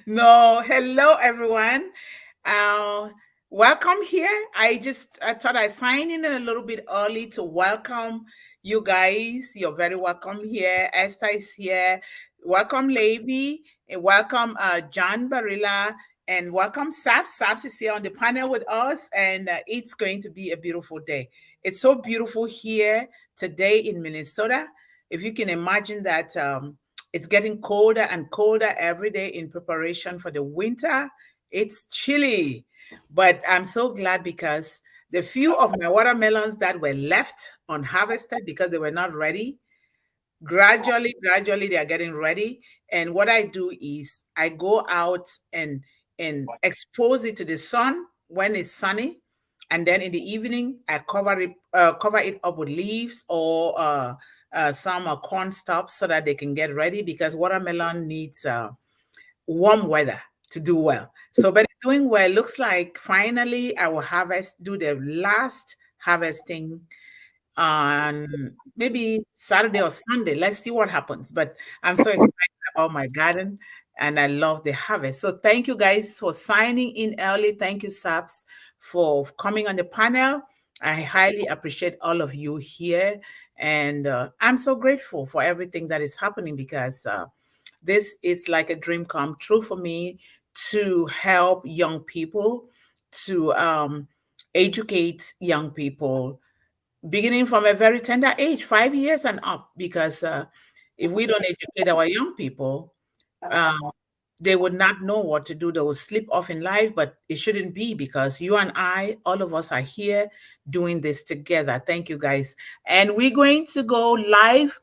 No, hello everyone. Uh, Welcome here. I thought I signed in a little bit early to welcome you guys. You're very welcome here. Esther is here. Welcome Levi and welcome John Barilla and welcome Saps. Saps is here on the panel with us, and it's going to be a beautiful day. It's so beautiful here today in Minnesota. If you can imagine that. It's getting colder and colder every day in preparation for the winter. It's chilly, but I'm so glad because the few of my watermelons that were left unharvested because they were not ready, gradually they are getting ready. And what I do is I go out and expose it to the sun when it's sunny, and then in the evening I cover it up with leaves or some corn stalks so that they can get ready because watermelon needs warm weather to do well. So, but it's doing well. Looks like finally I will do the last harvesting on maybe Saturday or Sunday. Let's see what happens. But I'm so excited about my garden and I love the harvest. So thank you guys for signing in early. Thank you, Saps, for coming on the panel. I highly appreciate all of you here. And I'm so grateful for everything that is happening because this is like a dream come true for me to help young people, to educate young people beginning from a very tender age, 5 years and up, because if we don't educate our young people, uh, they would not know what to do. They will slip off in life, but it shouldn't be because you and I, all of us are here doing this together. Thank you, guys. And we're going to go live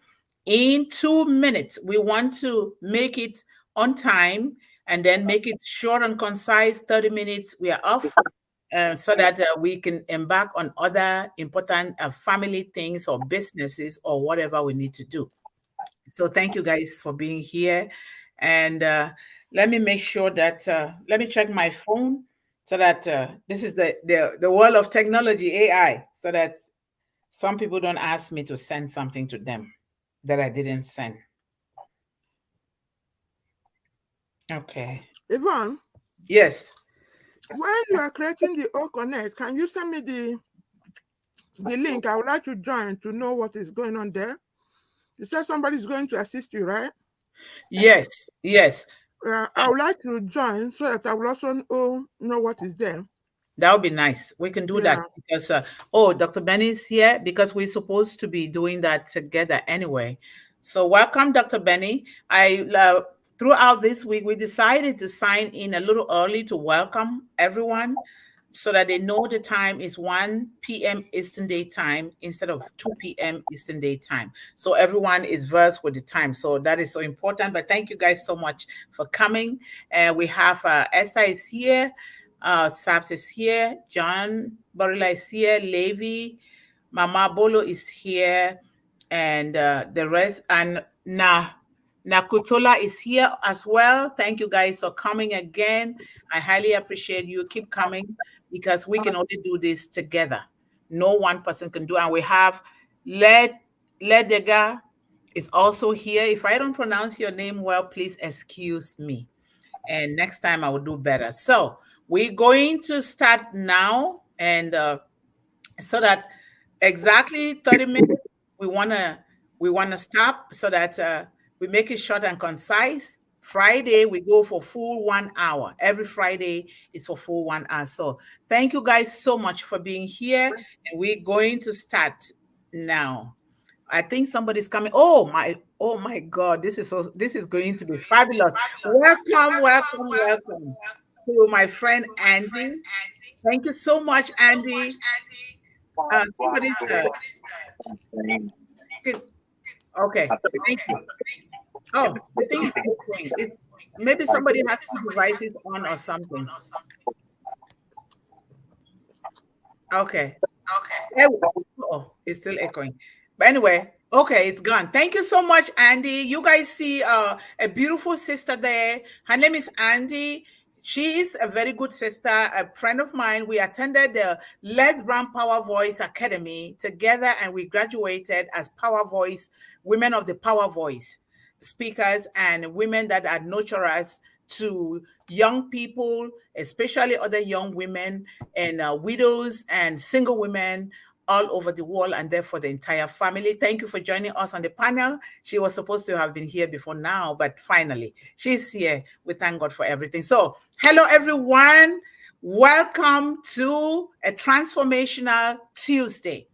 in 2 minutes. We want to make it on time and then make it short and concise, 30 minutes. We are off so that we can embark on other important family things or businesses or whatever we need to do. So thank you guys for being here. And let me make sure that, let me check my phone so that this is the world of technology, AI, so that some people don't ask me to send something to them that I didn't send. Okay. Yvonne, Yes. when you are creating the O Connect, can you send me the link? I would like to join to know what is going on there. You said somebody is going to assist you, right? Yes. Yes. I would like to join so that I will also know what is there. That would be nice. We can do that Yeah. because, Dr. Benny's here because we're supposed to be doing that together anyway. So, welcome, Dr. Benny. Throughout this week, we decided to sign in a little early to welcome everyone so that they know the time is 1 p.m. Eastern Daytime Time instead of 2 p.m. Eastern Daytime Time. So, everyone is versed with the time. So, that is so important. But thank you guys so much for coming. We have Esther is here. Saps is here. John Barilla is here. Levi, Mama Bolo is here, and the rest. And Nakutola is here as well. Thank you guys for coming again. I highly appreciate you. Keep coming because we can only do this together. No one person can do. And we have Ledega is also here. If I don't pronounce your name well, please excuse me. And next time I will do better. So we're going to start now, and so that exactly 30 minutes we wanna stop so that we make it short and concise. Friday we go for full 1 hour. Every Friday is for full 1 hour. So thank you guys so much for being here, and we're going to start now. I think somebody's coming. Oh my God, this is going to be fabulous. Welcome to my friend Andy. Thank you so much, Andy. Somebody's okay. Thank you. Oh, the thing is echoing. Maybe somebody has two devices on or something. Okay. Oh, it's still echoing. But anyway, okay, it's gone. Thank you so much, Andy. You guys see a beautiful sister there. Her name is Andy. She is a very good sister, a friend of mine. We attended the Les Brown Power Voice Academy together and we graduated as Power Voice, women of the Power Voice speakers and women that are nurturers to young people, especially other young women and widows and single women all over the world, and therefore the entire family. Thank you for joining us on the panel. She was supposed to have been here before now, but finally she's here. We thank God for everything. So hello everyone, welcome to a transformational Tuesday.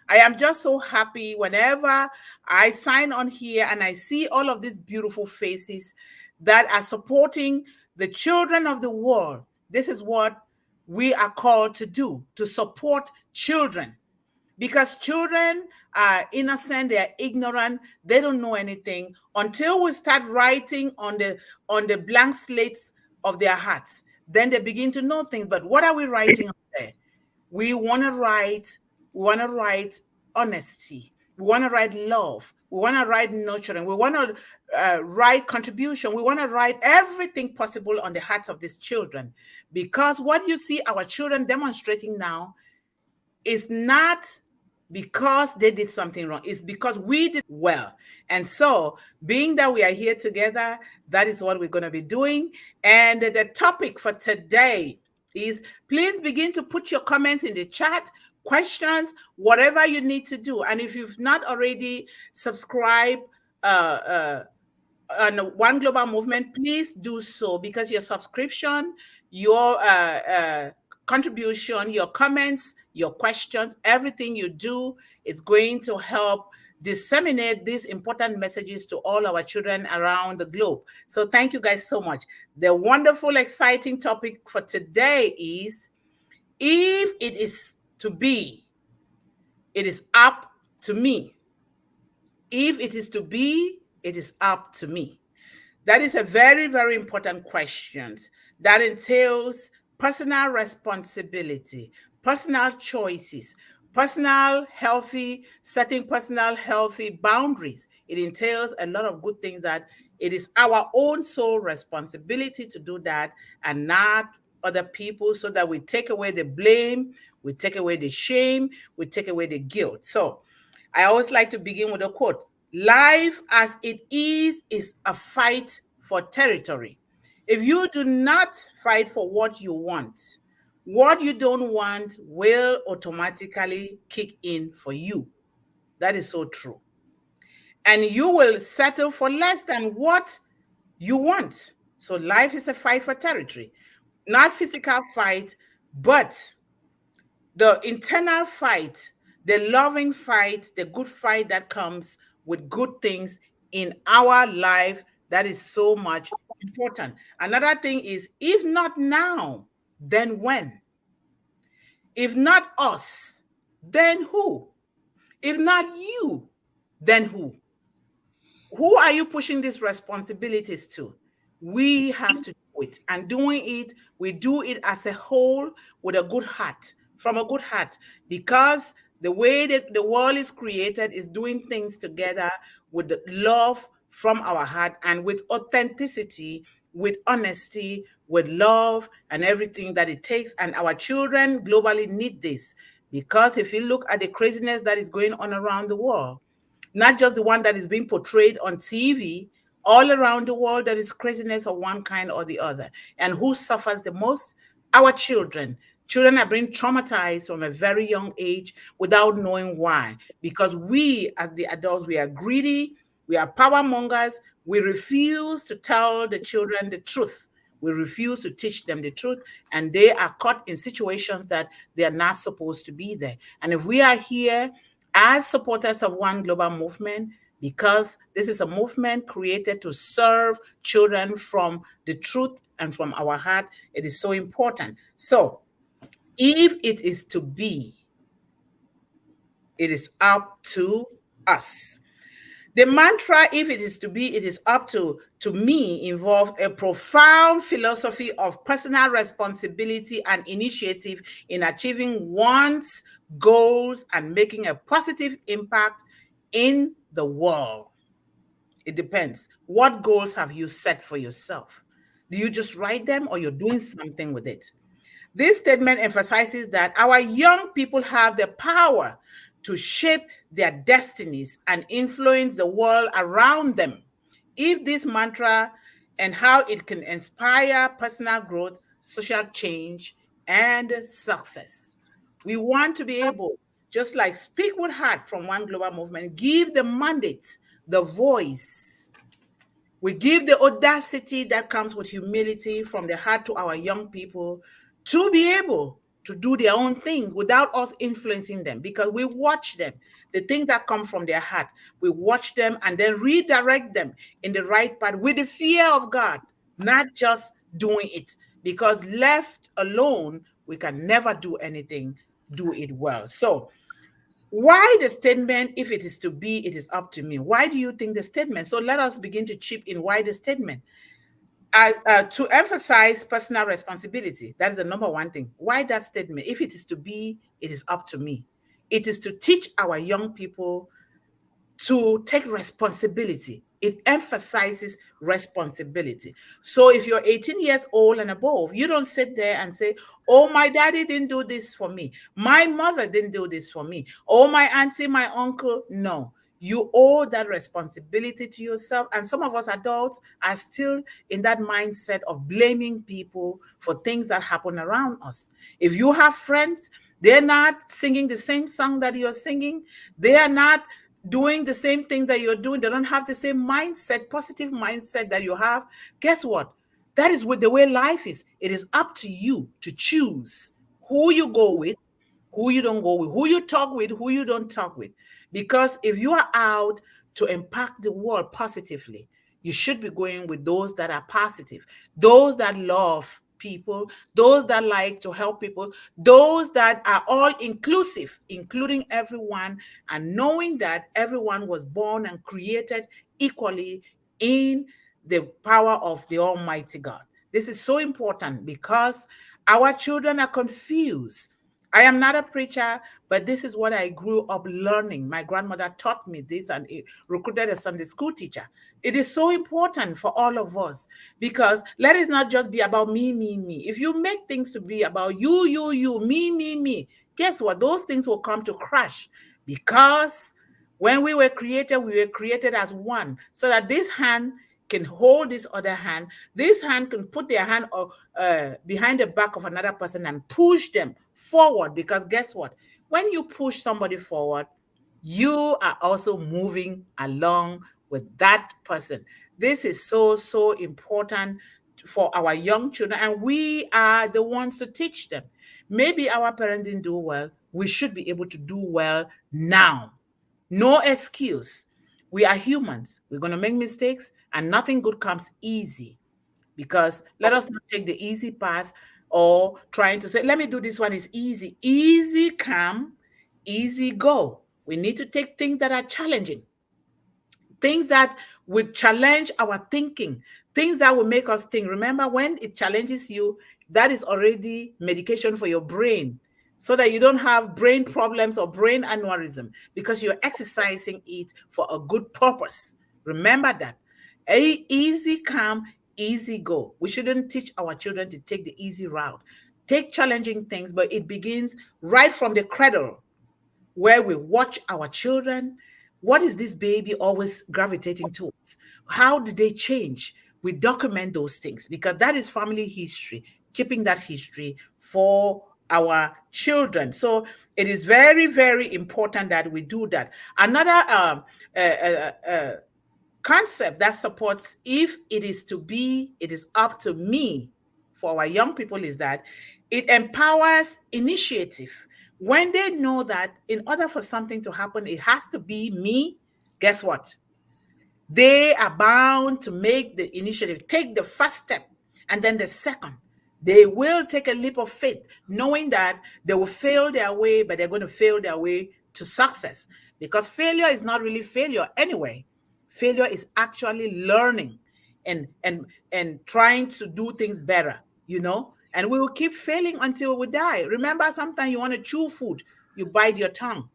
I am just so happy whenever I sign on here and I see all of these beautiful faces that are supporting the children of the world. This is what we are called to do, to support children. Because children are innocent, they are ignorant, they don't know anything until we start writing on the blank slates of their hearts. Then they begin to know things. But what are we writing on there? We want to write honesty. We want to write love. We want to write nurturing. We want to write contribution. We want to write everything possible on the hearts of these children. Because what you see our children demonstrating now is not because they did something wrong. It's because we did well. And so, being that we are here together, that is what we're going to be doing. And the topic for today is, please begin to put your comments in the chat, questions, whatever you need to do. And if you've not already subscribed on One Global Movement, please do so, because your subscription, your contribution, your comments, your questions, everything you do is going to help disseminate these important messages to all our children around the globe. So thank you guys so much. The wonderful, exciting topic for today is, if it is to be, it is up to me. If it is to be, it is up to me. That is a very, very important question that entails personal responsibility, personal choices, setting personal healthy boundaries. It entails a lot of good things that it is our own sole responsibility to do that, and not other people, so that we take away the blame, we take away the shame, we take away the guilt. So I always like to begin with a quote. Life as it is a fight for territory. If you do not fight for what you don't want will automatically kick in for you. That is so true. And you will settle for less than what you want. So life is a fight for territory. Not physical fight, but the internal fight, the loving fight, the good fight that comes with good things in our life. That is so much important. Another thing is, if not now, then when? If not us, then who? If not you, then who? Who are you pushing these responsibilities to? We have to do it. And doing it, we do it as a whole with a good heart, from a good heart, because the way that the world is created is doing things together with the love from our heart and with authenticity, with honesty, with love, and everything that it takes. And our children globally need this, because if you look at the craziness that is going on around the world, not just the one that is being portrayed on TV, all around the world, there is craziness of one kind or the other. And who suffers the most? Our children. Children are being traumatized from a very young age without knowing why. Because we, as the adults, we are greedy, we are power mongers, we refuse to tell the children the truth. We refuse to teach them the truth, and they are caught in situations that they are not supposed to be there. And if we are here as supporters of One Global Movement, because this is a movement created to serve children from the truth and from our heart, it is so important. So, if it is to be, it is up to us. The mantra, if it is to be, it is up to me, involves a profound philosophy of personal responsibility and initiative in achieving one's goals and making a positive impact in the world. It depends. What goals have you set for yourself? Do you just write them, or you're doing something with it? This statement emphasizes that our young people have the power to shape their destinies and influence the world around them. If this mantra and how it can inspire personal growth, social change, and success. We want to be able, just like Speak with Heart from One Global Movement, give the mandate, the voice. We give the audacity that comes with humility from the heart to our young people to be able to do their own thing without us influencing them, because we watch them, the things that come from their heart. We watch them and then redirect them in the right path with the fear of God, not just doing it. Because left alone, we can never do anything, do it well. So, why the statement, if it is to be, it is up to me? Why do you think the statement? So let us begin to chip in why the statement. As, to emphasize personal responsibility. That is the number one thing. Why that statement? If it is to be, it is up to me. It is to teach our young people to take responsibility. It emphasizes responsibility. So if you're 18 years old and above, you don't sit there and say, oh, my daddy didn't do this for me. My mother didn't do this for me. Oh, my auntie, my uncle. No, you owe that responsibility to yourself. And some of us adults are still in that mindset of blaming people for things that happen around us. If you have friends, they're not singing the same song that you're singing. They are not doing the same thing that you're doing. They don't have the same mindset, positive mindset that you have. Guess what? That is what the way life is. It is up to you to choose who you go with, who you don't go with, who you talk with, who you don't talk with. Because if you are out to impact the world positively, you should be going with those that are positive, those that love people, those that like to help people, those that are all inclusive, including everyone, and knowing that everyone was born and created equally in the power of the Almighty God. This is so important because our children are confused. I am not a preacher, but this is what I grew up learning. My grandmother taught me this and recruited a Sunday school teacher. It is so important for all of us because let it not just be about me, me, me. If you make things to be about you, you, me, guess what? Those things will come to crash because when we were created as one so that this hand can hold this other hand. This hand can put their hand behind the back of another person and push them forward. Because guess what? When you push somebody forward, you are also moving along with that person. This is so, so important for our young children, and we are the ones to teach them. Maybe our parents didn't do well. We should be able to do well now. No excuse. We are humans. We're going to make mistakes, and nothing good comes easy. Because let us not take the easy path or trying to say, let me do this one is easy. Easy come, easy go. We need to take things that are challenging, things that would challenge our thinking, things that will make us think. Remember, when it challenges you, that is already medication for your brain so that you don't have brain problems or brain aneurysm because you're exercising it for a good purpose. Remember that. Easy come, easy go. We shouldn't teach our children to take the easy route. Take challenging things, but it begins right from the cradle where we watch our children. What is this baby always gravitating towards? How did they change? We document those things because that is family history, keeping that history for our children. So it is very, very important that we do that. Another concept that supports if it is to be, it is up to me for our young people is that it empowers initiative. When they know that in order for something to happen, it has to be me, guess what? They are bound to make the initiative, take the first step, and then the second. They will take a leap of faith, knowing that they will fail their way, but they're going to fail their way to success. Because failure is not really failure anyway. Failure is actually learning and trying to do things better, you know? And we will keep failing until we die. Remember, sometimes you want to chew food, you bite your tongue.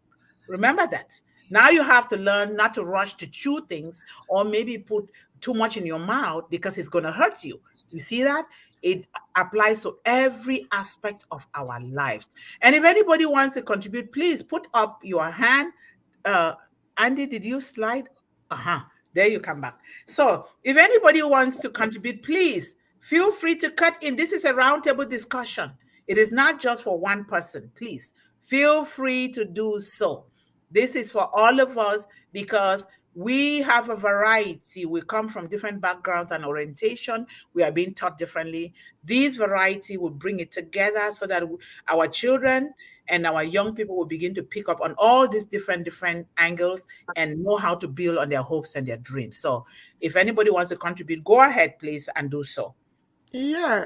Remember that. Now you have to learn not to rush to chew things or maybe put too much in your mouth because it's going to hurt you. You see that? It applies to every aspect of our lives. And if anybody wants to contribute, please put up your hand. Uh, Andy, did you slide? Uh-huh. There you come back. So if anybody wants to contribute, please feel free to cut in. This is a roundtable discussion. It is not just for one person. Please feel free to do so. This is for all of us because we have a variety. We come from different backgrounds and orientation. We are being taught differently. This variety will bring it together so that our children and our young people will begin to pick up on all these different angles and know how to build on their hopes and their dreams. So if anybody wants to contribute, go ahead, please, and do so. Yeah,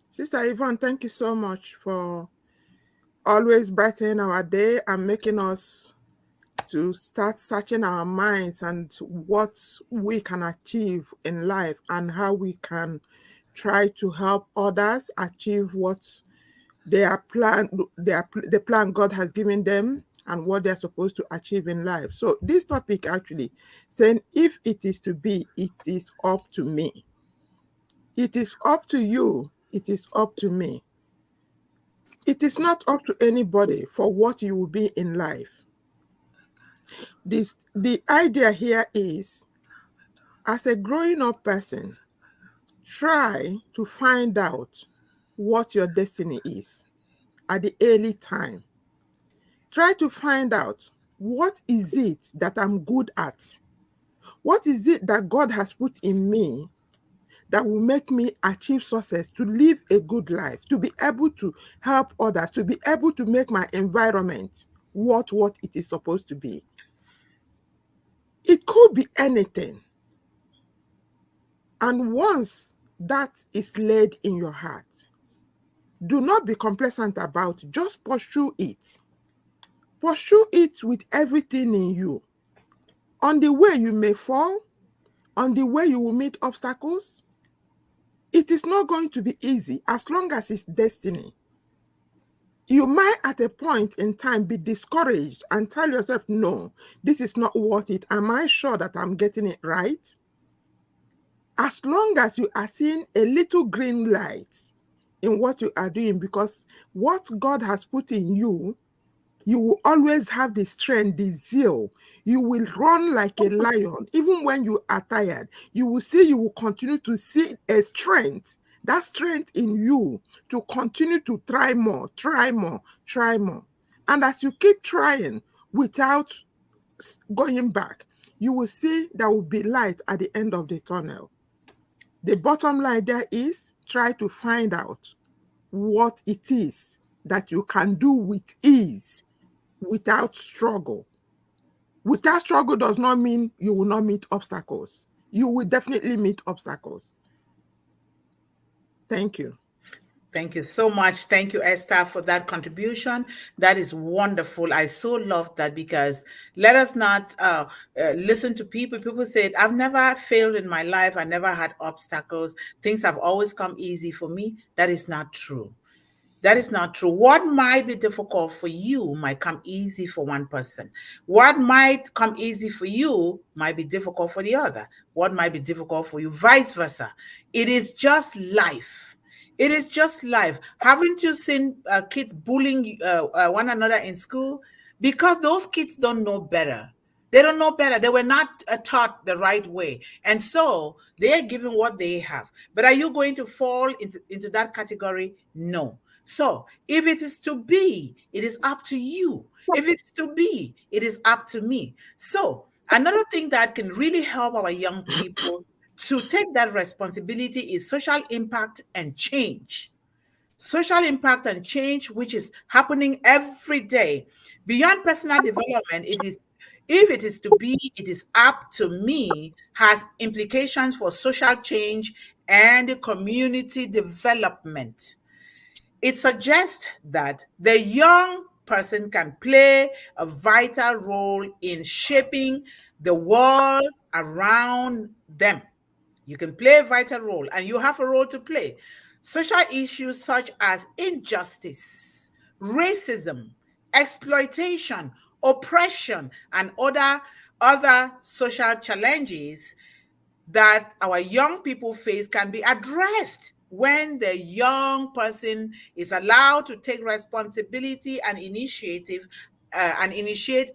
Sister Yvonne, thank you so much for always brightening our day and making us to start searching our minds and what we can achieve in life and how we can try to help others achieve what the plan God has given them and what they're supposed to achieve in life. So this topic actually saying, if it is to be, it is up to me. It is up to you. It is up to me. It is not up to anybody for what you will be in life. The idea here is, as a growing up person, try to find out what your destiny is at the early time. Try to find out, what is it that I'm good at? What is it that God has put in me that will make me achieve success, to live a good life, to be able to help others, to be able to make my environment what it is supposed to be? It could be anything. And once that is laid in your heart, do not be complacent about it. Just pursue it. Pursue it with everything in you. On the way you may fall, on the way you will meet obstacles. It is not going to be easy as long as it's destiny. You might at a point in time be discouraged and tell yourself, no, this is not worth it. Am I sure that I'm getting it right? As long as you are seeing a little green light in what you are doing, because what God has put in you, you will always have the strength, the zeal. You will run like a lion. Even when you are tired, you will continue to see a strength, that strength in you to continue to try more, try more, try more. And as you keep trying without going back, you will see there will be light at the end of the tunnel. The bottom line there is, try to find out what it is that you can do with ease, without struggle. Without struggle does not mean you will not meet obstacles. You will definitely meet obstacles. Thank you. Thank you so much. Thank you, Esther, for that contribution. That is wonderful. I so love that, because let us not listen to people. People say, I've never failed in my life. I never had obstacles. Things have always come easy for me. That is not true. That is not true. What might be difficult for you might come easy for one person. What might come easy for you might be difficult for the other. What might be difficult for you, vice versa. It is just life. It is just life. Haven't you seen kids bullying one another in school? Because those kids don't know better. They don't know better. They were not taught the right way. And so they are given what they have. But are you going to fall into that category? No. So if it is to be, it is up to you. If it's to be, it is up to me. So another thing that can really help our young people to take that responsibility is social impact and change. Social impact and change, which is happening every day. Beyond personal development, if it is to be, it is up to me, has implications for social change and community development. It suggests that the young person can play a vital role in shaping the world around them. You can play a vital role, and you have a role to play. Social issues such as injustice, racism, exploitation, oppression, and other social challenges that our young people face can be addressed when the young person is allowed to take responsibility and initiate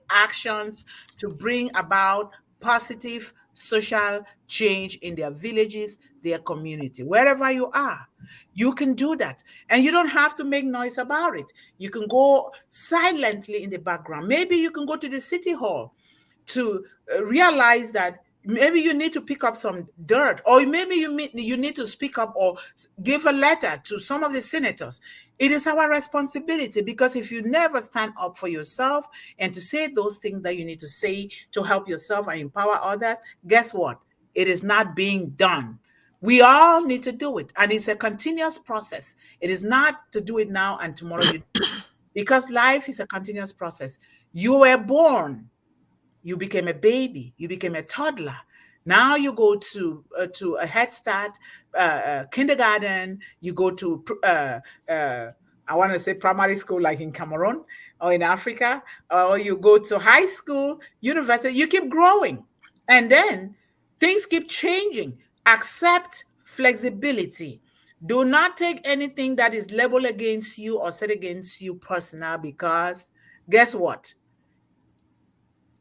actions to bring about positive social change in their villages, their community, wherever you are. You can do that. And you don't have to make noise about it. You can go silently in the background. Maybe you can go to the city hall to realize that maybe you need to pick up some dirt, or maybe you need to speak up or give a letter to some of the senators. It is our responsibility, because if you never stand up for yourself and to say those things that you need to say to help yourself and empower others, guess what? It is not being done. We all need to do it, and it's a continuous process. It is not to do it now and tomorrow you, because life is a continuous process. You were born, you became a baby, you became a toddler. Now you go to a Head Start, kindergarten. You go to I want to say primary school, like in Cameroon or in Africa, or you go to high school, university. You keep growing, and then things keep changing. Accept flexibility. Do not take anything that is labeled against you or said against you personal, because guess what?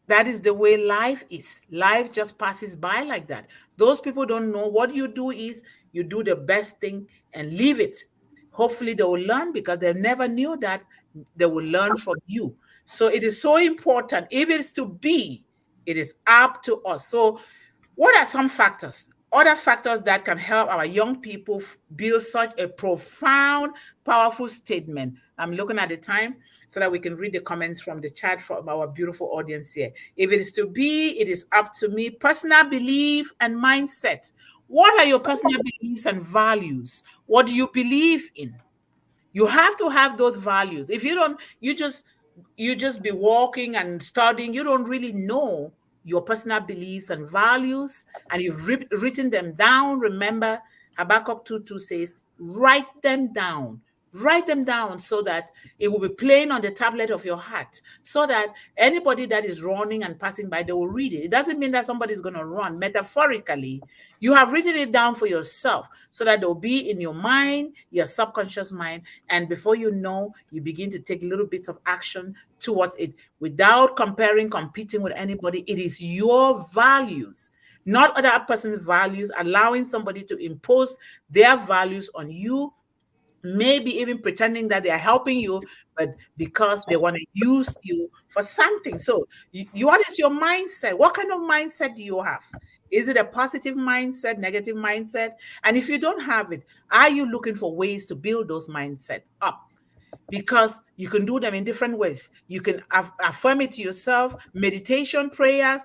That is the way life is. Life just passes by like that. Those people don't know. What you do is you do the best thing and leave it. Hopefully they will learn, because they never knew that. They will learn from you. So it is so important. If it is to be, it is up to us. So what are some factors? Other factors that can help our young people build such a profound, powerful statement. I'm looking at the time so that we can read the comments from the chat from our beautiful audience here. If it is to be, it is up to me. Personal belief and mindset. What are your personal beliefs and values? What do you believe in? You have to have those values. If you don't, you just be walking and studying. You don't really know your personal beliefs and values, and you've written them down. Remember, Habakkuk 2:2 says, write them down. Write them down so that it will be plain on the tablet of your heart, so that anybody that is running and passing by, they will read it. It doesn't mean that somebody's going to run. Metaphorically, you have written it down for yourself so that they'll be in your mind, your subconscious mind. And before you know, you begin to take little bits of action towards it without comparing, competing with anybody. It is your values, not other person's values, allowing somebody to impose their values on you, maybe even pretending that they are helping you, but because they want to use you for something. So what is your mindset? What kind of mindset do you have? Is it a positive mindset, negative mindset? And if you don't have it, are you looking for ways to build those mindset up? Because you can do them in different ways. You can affirm it to yourself, meditation, prayers.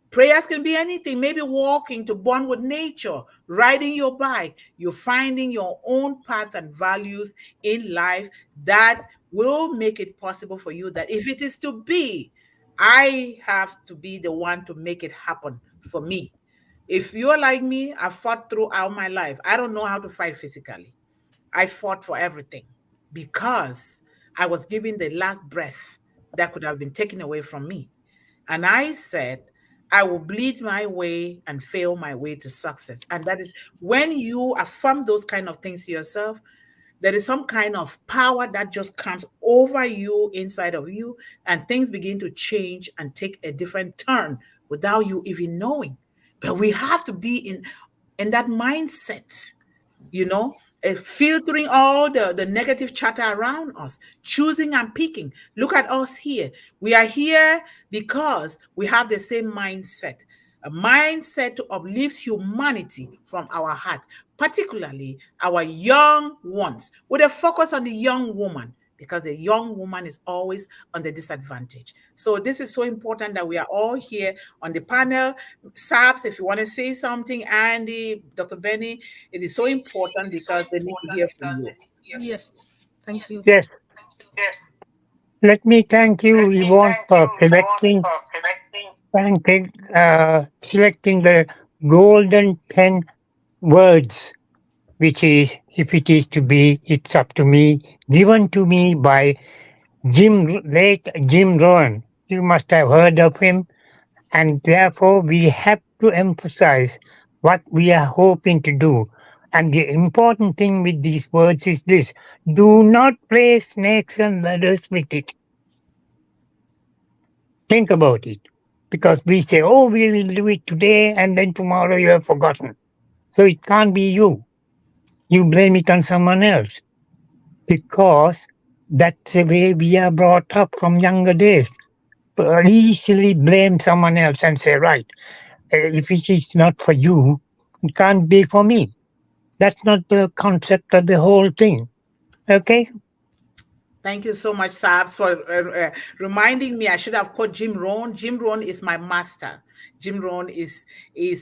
Prayers can be anything, maybe walking to bond with nature, riding your bike. You're finding your own path and values in life that will make it possible for you that if it is to be, I have to be the one to make it happen for me. If you're like me, I fought throughout my life. I don't know how to fight physically. I fought for everything because I was given the last breath that could have been taken away from me. And I said, I will bleed my way and fail my way to success. And that is when you affirm those kind of things to yourself, there is some kind of power that just comes over you, inside of you, and things begin to change and take a different turn without you even knowing. But we have to be in that mindset, filtering all the negative chatter around us, choosing and picking. Look at us here. We are here because we have the same mindset, a mindset to uplift humanity from our heart, particularly our young ones, with a focus on the young woman, because the young woman is always on the disadvantage. So this is so important that we are all here on the panel. Sabs, if you want to say something, Andy, Dr. Benny, it is so important because they need to hear from you. Yes, thank you. Yes. Let me thank you, Yvonne, for selecting the golden 10 words, which is, if it is to be, it's up to me, given to me by late Jim Rohn. You must have heard of him, and therefore we have to emphasize what we are hoping to do. And the important thing with these words is this: do not play snakes and ladders with it. Think about it. because we say, oh, we will do it today, and then tomorrow you have forgotten. So it can't be you. You blame it on someone else because that's the way we are brought up from younger days. Easily blame someone else and say, right, if it is not for you, it can't be for me. That's not the concept of the whole thing. Okay? Thank you so much, Sabs, for reminding me. I should have called Jim Rohn. Jim Rohn is my master. Jim Rohn is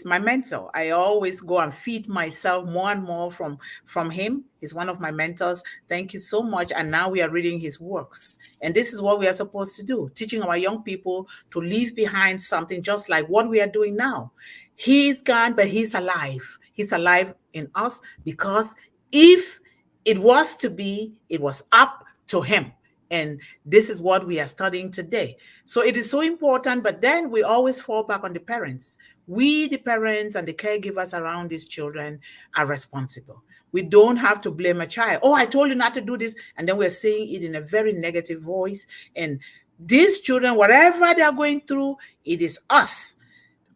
my mentor. I always go and feed myself more and more from him. He's one of my mentors. Thank you so much. And now we are reading his works. And this is what we are supposed to do, teaching our young people to leave behind something just like what we are doing now. He's gone, but he's alive. He's alive in us because if it was to be, it was up to him. And this is what we are studying today. So it is so important, but then we always fall back on the parents. We, the parents and the caregivers around these children, are responsible. We don't have to blame a child. Oh, I told you not to do this. And then we're saying it in a very negative voice. And these children, whatever they're going through, it is us.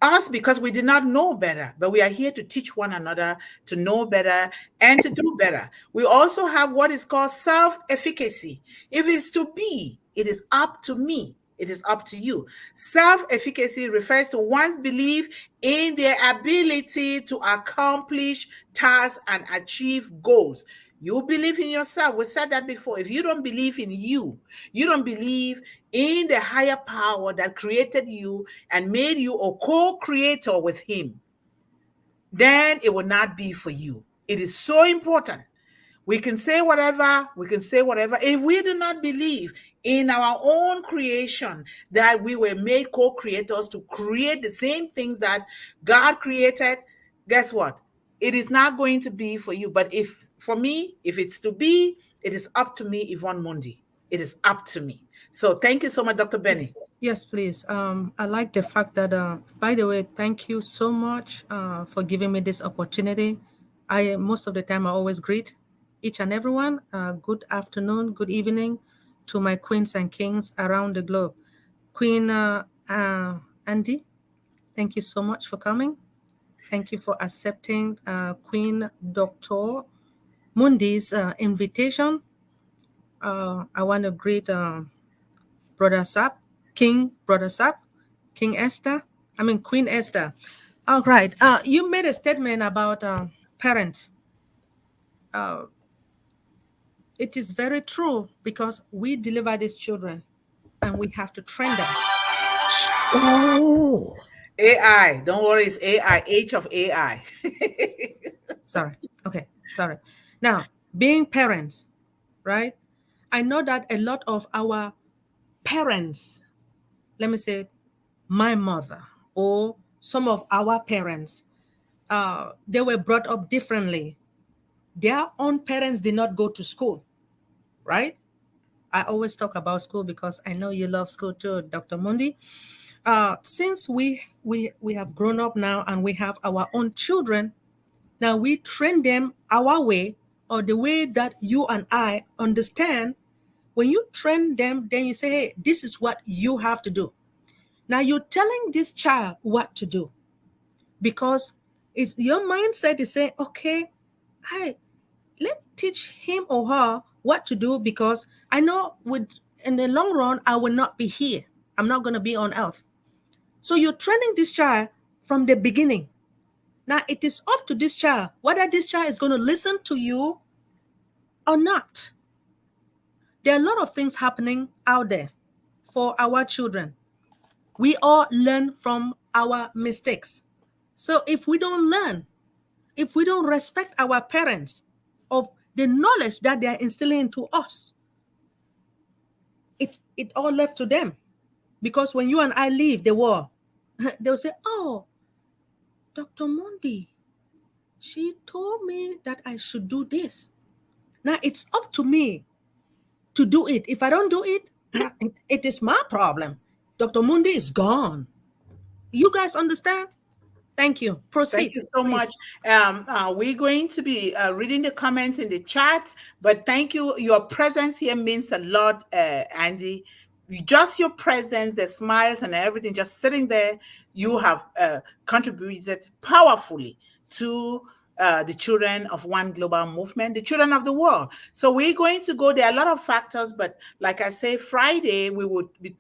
Us, because we did not know better, but we are here to teach one another to know better and to do better. We also have what is called self-efficacy. If it's to be, it is up to me. It is up to you. Self-efficacy refers to one's belief in their ability to accomplish tasks and achieve goals. You believe in yourself. We said that before. If you don't believe in you, you don't believe in the higher power that created you and made you a co-creator with him, then it will not be for you. It is so important. We can say whatever, If we do not believe in our own creation, that we were made co-creators to create the same things that God created, guess what? It is not going to be for you. But for me, if it's to be, it is up to me, Yvonne Mundih. It is up to me. So thank you so much, Dr. Benny. Yes, please. I like the fact that, by the way, thank you so much for giving me this opportunity. Most of the time, I always greet each and everyone. Good afternoon, good evening to my queens and kings around the globe. Queen Andy, thank you so much for coming. Thank you for accepting Queen Dr. Mundih's invitation. I want to greet Brother Sap, King Brother Sap, Queen Esther. All right. You made a statement about parents. It is very true because we deliver these children and we have to train them. Oh. AI. Don't worry, it's AI. Age of AI. Sorry. Okay. Sorry. Now, being parents, right? I know that a lot of our parents, let me say my mother or some of our parents, they were brought up differently. Their own parents did not go to school, right? I always talk about school because I know you love school too, Dr. Mundih. Since we have grown up now and we have our own children, now we train them our way or the way that you and I understand. When you train them, then you say, hey, this is what you have to do. Now you're telling this child what to do because it's your mindset is saying, okay, hey, let me teach him or her what to do because I know in the long run, I will not be here. I'm not going to be on earth. So you're training this child from the beginning. Now it is up to this child whether this child is going to listen to you or not. There are a lot of things happening out there for our children. We all learn from our mistakes. So if we don't learn, if we don't respect our parents of the knowledge that they are instilling into us, it all left to them. Because when you and I leave the world, they'll say, oh, Dr. Mundih, she told me that I should do this. Now it's up to me to do it. If I don't do it, it is my problem. Dr. Mundih is gone. You guys understand? Thank you. Proceed. Thank you so much. We're going to be reading the comments in the chat, but thank you. Your presence here means a lot, Andy. just your presence, the smiles and everything, just sitting there, you have contributed powerfully to the children of One Global Movement, the children of the world. So we're going to go, there are a lot of factors, but like I say, Friday, we would be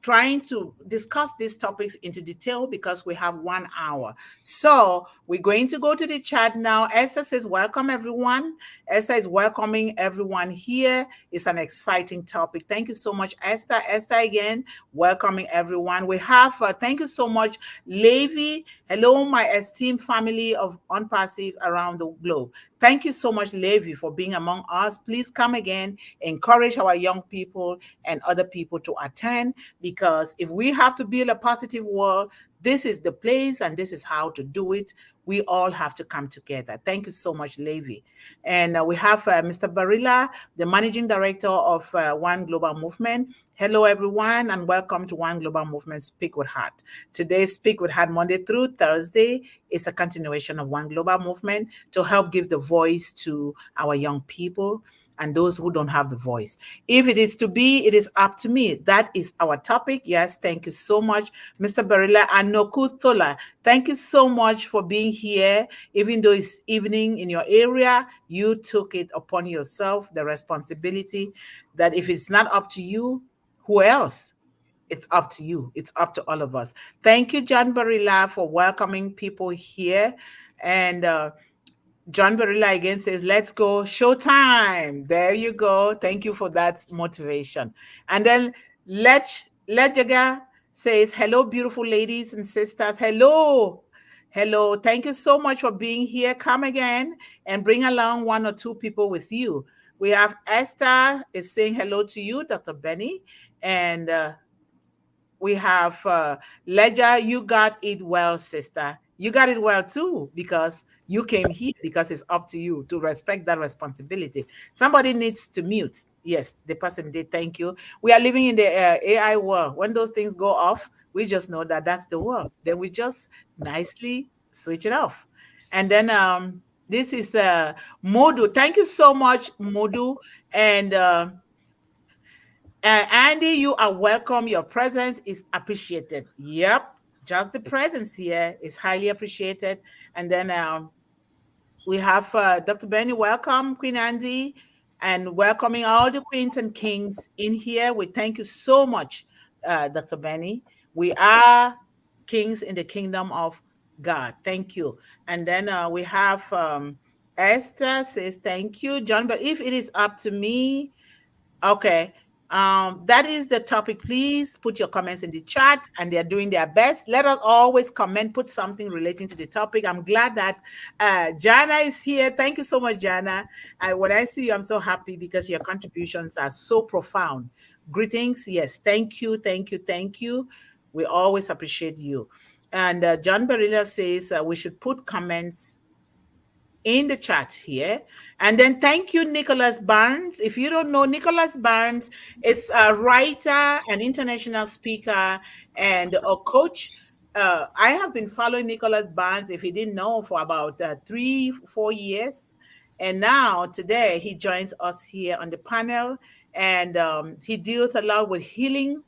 trying to discuss these topics into detail because we have 1 hour. So we're going to go to the chat now. Esther says, welcome everyone. Esther is welcoming everyone here. It's an exciting topic. Thank you so much, Esther. Esther again, welcoming everyone. We have, thank you so much, Levi. Hello, my esteemed family of Unpassive around the globe. Thank you so much, Levi, for being among us. Please come again, encourage our young people and other people to attend, because if we have to build a positive world, this is the place and this is how to do it. We all have to come together. Thank you so much, Levi. And we have Mr. Barilla, the Managing Director of One Global Movement. Hello, everyone, and welcome to One Global Movement Speak with Heart. Today, Speak with Heart, Monday through Thursday, is a continuation of One Global Movement to help give the voice to our young people and those who don't have the voice. If it is to be, it is up to me. That is our topic. Yes, thank you so much, Mr. Barilla and Nokutola. Thank you so much for being here. Even though it's evening in your area, you took it upon yourself, the responsibility that if it's not up to you, who else? It's up to you. It's up to all of us. Thank you, John Barilla, for welcoming people here. And John Barilla again says, let's go, showtime. There you go. Thank you for that motivation. And then Lejaga says, hello, beautiful ladies and sisters. Hello. Hello. Thank you so much for being here. Come again and bring along 1 or 2 people with you. We have Esther is saying hello to you, Dr. Benny. And we have Ledger, you got it well, sister. You got it well too, because you came here, because it's up to you to respect that responsibility. Somebody needs to mute. Yes, the person did. Thank you. We are living in the AI world. When those things go off, we just know that that's the world. Then we just nicely switch it off. And then this is Modu. Thank you so much, Modu. And Andy, you are welcome. Your presence is appreciated. Yep. Just the presence here is highly appreciated. And then we have Dr. Benny. Welcome, Queen Andy, and welcoming all the queens and kings in here. We thank you so much, Dr. Benny. We are kings in the kingdom of God. Thank you. And then we have Esther says, thank you, John. But if it is up to me, okay. That is the topic. Please put your comments in the chat, and they're doing their best. Let us always comment, put something relating to the topic. I'm glad that Jana is here. Thank you so much, Jana. When I see you, I'm so happy because your contributions are so profound. Greetings. Yes, thank you, thank you, thank you. We always appreciate you. And John Barilla says we should put comments in the chat here. And then thank you, Nicholas Barnes. If you don't know, Nicholas Barnes is a writer, an international speaker, and a coach. I have been following Nicholas Barnes, if you didn't know, for about 3-4 years. And now today he joins us here on the panel, and he deals a lot with healing,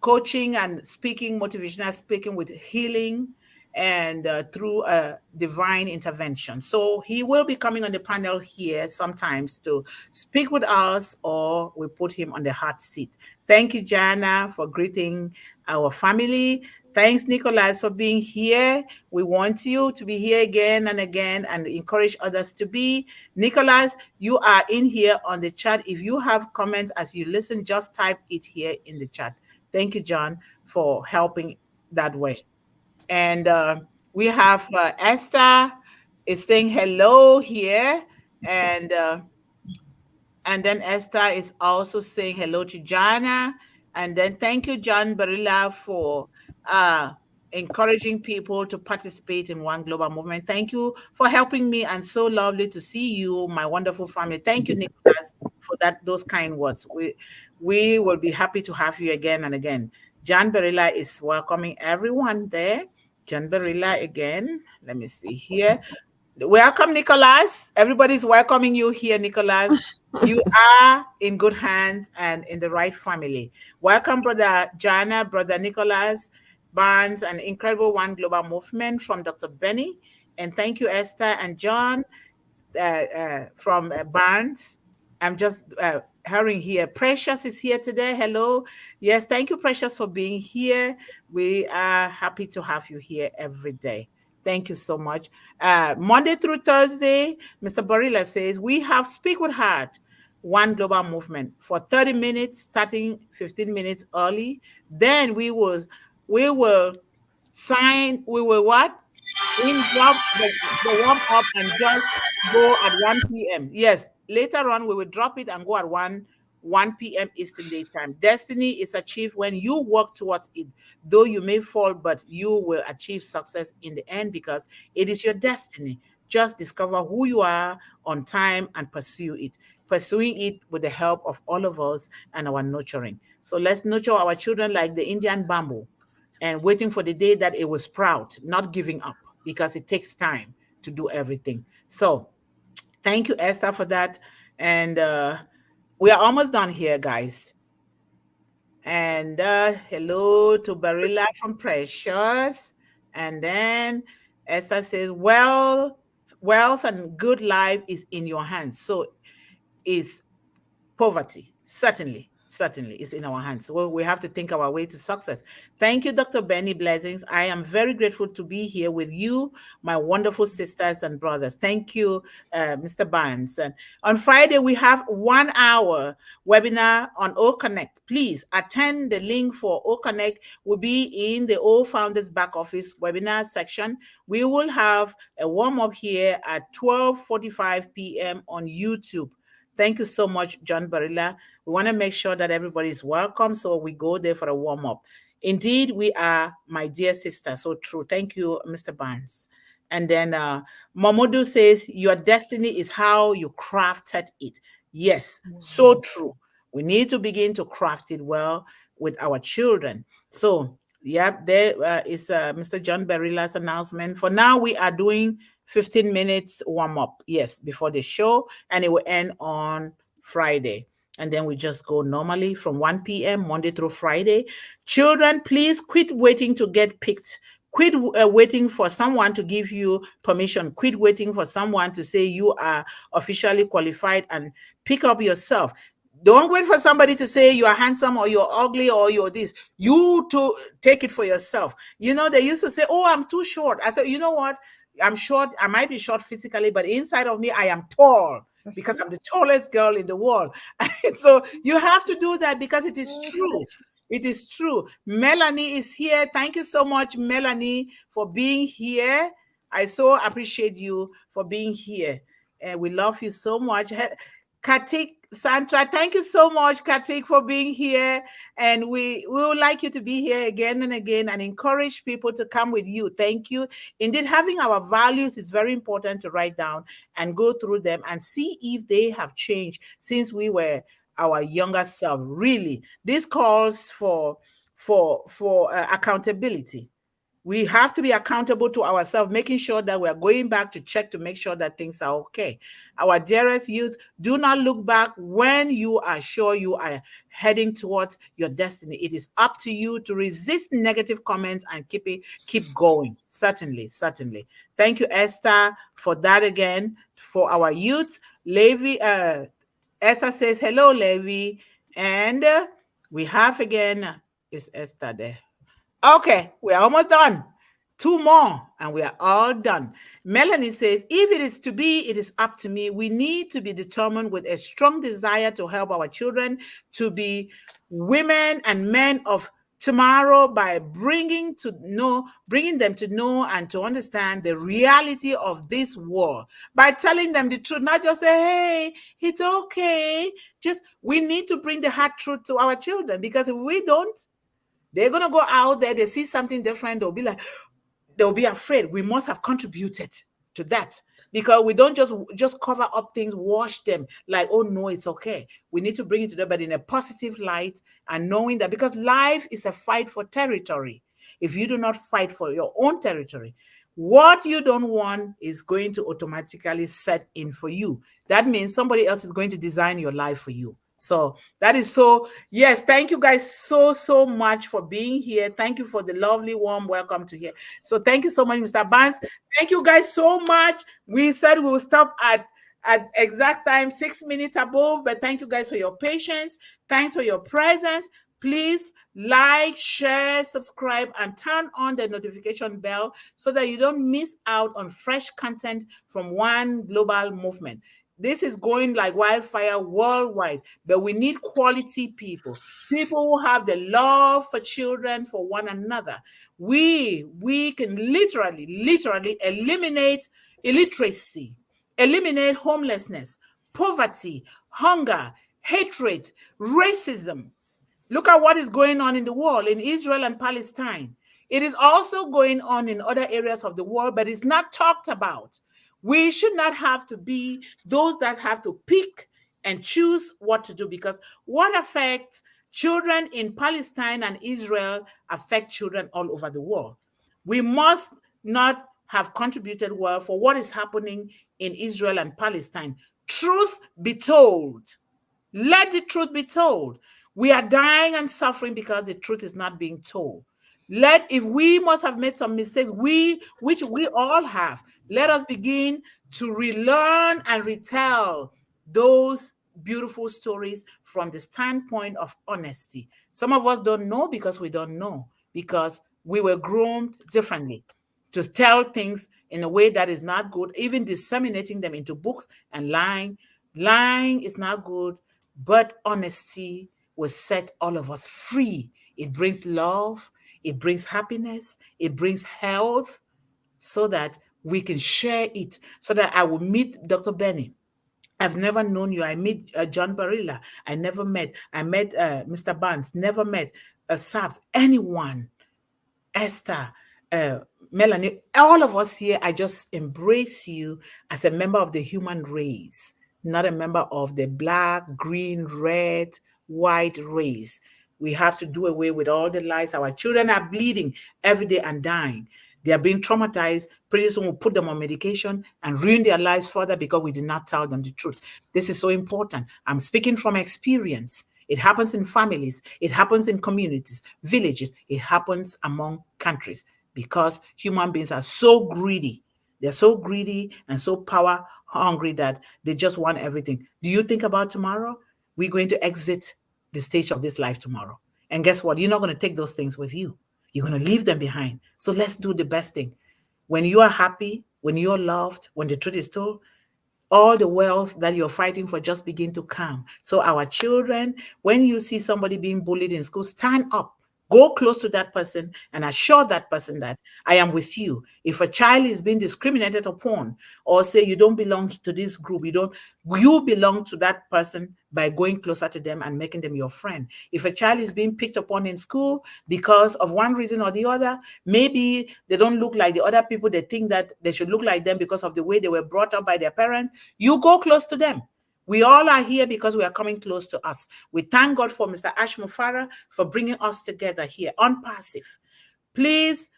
coaching and speaking, motivational speaking with healing, and through a divine intervention. So he will be coming on the panel here sometimes to speak with us, or we put him on the hot seat. Thank you, Jana, for greeting our family. Thanks, Nicholas, for being here. We want you to be here again and again, and encourage others to be. Nicholas, you are in here on the chat. If you have comments as you listen, just type it here in the chat. Thank you, John, for helping that way. And we have Esther is saying hello here, and then Esther is also saying hello to Jana. And then thank you, John Barilla, for encouraging people to participate in One Global Movement. Thank you for helping me, and so lovely to see you, my wonderful family. Thank you, Nicholas, for those kind words. We will be happy to have you again and again. John Barilla is welcoming everyone there. John Barilla again. Let me see here. Welcome, Nicholas. Everybody's welcoming you here, Nicholas. You are in good hands and in the right family. Welcome, Brother Jana, Brother Nicholas Barnes, and Incredible One Global Movement from Dr. Benny. And thank you, Esther and John from Barnes. I'm just hurrying here. Precious is here today. Hello. Yes, thank you, Precious, for being here. We are happy to have you here every day. Thank you so much. Monday through Thursday, Mr. Barilla says, we have Speak with Heart, One Global Movement for 30 minutes, starting 15 minutes early. Then we will we will what? In drop the warm up and just go at 1 p.m. Yes, later on we will drop it and go at 1 p.m. Eastern Daytime. Destiny is achieved when you work towards it. Though you may fall, but you will achieve success in the end because it is your destiny. Just discover who you are on time and pursue it. Pursuing it with the help of all of us and our nurturing. So let's nurture our children like the Indian bamboo and waiting for the day that it will sprout, not giving up because it takes time to do everything. So thank you, Esther, for that. And we are almost done here, guys. And hello to Barilla from Precious. And then Esther says, well, wealth and good life is in your hands. So is poverty. Certainly is in our hands. So we have to think our way to success. Thank you, Dr. Benny. Blessings. I am very grateful to be here with you, my wonderful sisters and brothers. Thank you, Mr. Barnes. And on Friday, we have 1 hour webinar on O Connect. Please attend. The link for O Connect will be in the O Founders Back Office webinar section. We will have a warm-up here at 12:45 p.m. on YouTube. Thank you so much, John Barilla. We want to make sure that everybody is welcome, so we go there for a warm-up. Indeed, we are, my dear sister. So true. Thank you, Mr. Barnes. And then Mamodu says, your destiny is how you crafted it. Yes, so true. We need to begin to craft it well with our children. So, yeah, there is Mr. John Barilla's announcement. For now, we are doing 15 minutes warm up, yes, before the show, and it will end on Friday. And then we just go normally from 1 p.m. Monday through Friday. Children, please quit waiting to get picked. Quit waiting for someone to give you permission. Quit waiting for someone to say you are officially qualified and pick up yourself. Don't wait for somebody to say you are handsome or you're ugly or you're this. You to take it for yourself. You know, they used to say, oh, I'm too short. I said, you know what? I'm short. I might be short physically, but inside of me, I am tall because I'm the tallest girl in the world. So you have to do that because it is true. It is true. Melanie is here. Thank you so much, Melanie, for being here. I so appreciate you for being here. And we love you so much. Katik Santra, thank you so much, Katik, for being here. And we would like you to be here again and again and encourage people to come with you. Thank you. Indeed, having our values is very important to write down and go through them and see if they have changed since we were our younger self. Really, this calls for accountability. We have to be accountable to ourselves, making sure that we are going back to check to make sure that things are okay. Our dearest youth, do not look back when you are sure you are heading towards your destiny. It is up to you to resist negative comments and keep going. Certainly. Thank you, Esther, for that again. For our youth, Levi, Esther says, hello, Levi. And we have again, is Esther there? Okay, we're almost done. 2 more, and we are all done. Melanie says, if it is to be, it is up to me. We need to be determined with a strong desire to help our children to be women and men of tomorrow by bringing them to know and to understand the reality of this world, by telling them the truth, not just say, hey, it's okay. Just, we need to bring the hard truth to our children, because if we don't, they're going to go out there, they see something different, they'll be afraid. We must have contributed to that, because we don't just cover up things, wash them like, oh no, it's okay. We need to bring it to them, but in a positive light, and knowing that, because life is a fight for territory. If you do not fight for your own territory, What you don't want is going to automatically set in for you. That means somebody else is going to design your life for you. So that is so, yes, thank you guys so much for being here. Thank you for the lovely, warm welcome to here. So thank you so much, Mr. Barnes. Thank you guys so much. We said we will stop at exact time, 6 minutes above, but thank you guys for your patience. Thanks for your presence. Please like, share, subscribe, and turn on the notification bell so that you don't miss out on fresh content from One Global Movement. This is going like wildfire worldwide, but we need quality people, people who have the love for children, for one another. We can literally eliminate illiteracy, eliminate homelessness, poverty, hunger, hatred, racism. Look at what is going on in the world, in Israel and Palestine. It is also going on in other areas of the world, but it's not talked about. We should not have to be those that have to pick and choose what to do, because what affects children in Palestine and Israel affect children all over the world. We must not have contributed well for what is happening in Israel and Palestine. Truth be told. Let the truth be told. We are dying and suffering because the truth is not being told. If we must have made some mistakes, which we all have, let us begin to relearn and retell those beautiful stories from the standpoint of honesty. Some of us don't know because we don't know, because we were groomed differently to tell things in a way that is not good, even disseminating them into books and lying. Lying is not good, but honesty will set all of us free. It brings love, it brings happiness, it brings health, so that we can share it, so that I will meet Dr. Benny. I've never known you. I meet John Barilla. I never met. I met Mr. Barnes. Never met Sabs. Anyone. Esther. Melanie. All of us here, I just embrace you as a member of the human race, not a member of the black, green, red, white race. We have to do away with all the lies. Our children are bleeding every day and dying. They are being traumatized. Pretty soon we'll put them on medication and ruin their lives further because we did not tell them the truth. This is so important. I'm speaking from experience. It happens in families. It happens in communities, villages. It happens among countries because human beings are so greedy. They're so greedy and so power hungry that they just want everything. Do you think about tomorrow? We're going to exit the stage of this life tomorrow. And guess what? You're not going to take those things with you. You're going to leave them behind. So let's do the best thing. When you are happy, when you're loved, when the truth is told, all the wealth that you're fighting for just begin to come. So our children, when you see somebody being bullied in school, stand up. Go close to that person and assure that person that I am with you. If a child is being discriminated upon, or say you don't belong to this group, you belong to that person by going closer to them and making them your friend. If a child is being picked upon in school because of one reason or the other, maybe they don't look like the other people, they think that they should look like them because of the way they were brought up by their parents, you go close to them. We all are here because we are coming close to us. We thank God for Mr. Ash Mufara for bringing us together here on Passive. Please,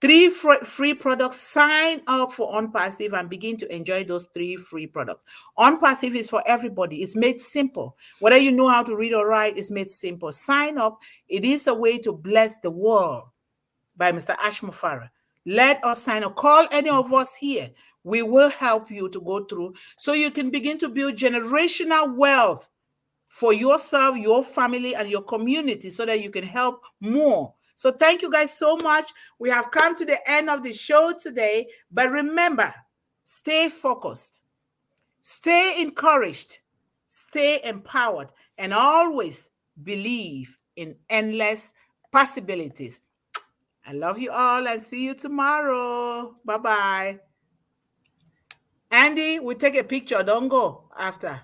3 free products. Sign up for On Passive and begin to enjoy those 3 free products. On Passive is for everybody. It's made simple. Whether you know how to read or write, it's made simple. Sign up. It is a way to bless the world by Mr. Ash Mufara. Let us sign up. Call any of us here. We will help you to go through so you can begin to build generational wealth for yourself, your family, and your community so that you can help more. So thank you guys so much. We have come to the end of the show today. But remember, stay focused, stay encouraged, stay empowered, and always believe in endless possibilities. I love you all and see you tomorrow. Bye-bye. Andy, we take a picture. Don't go after.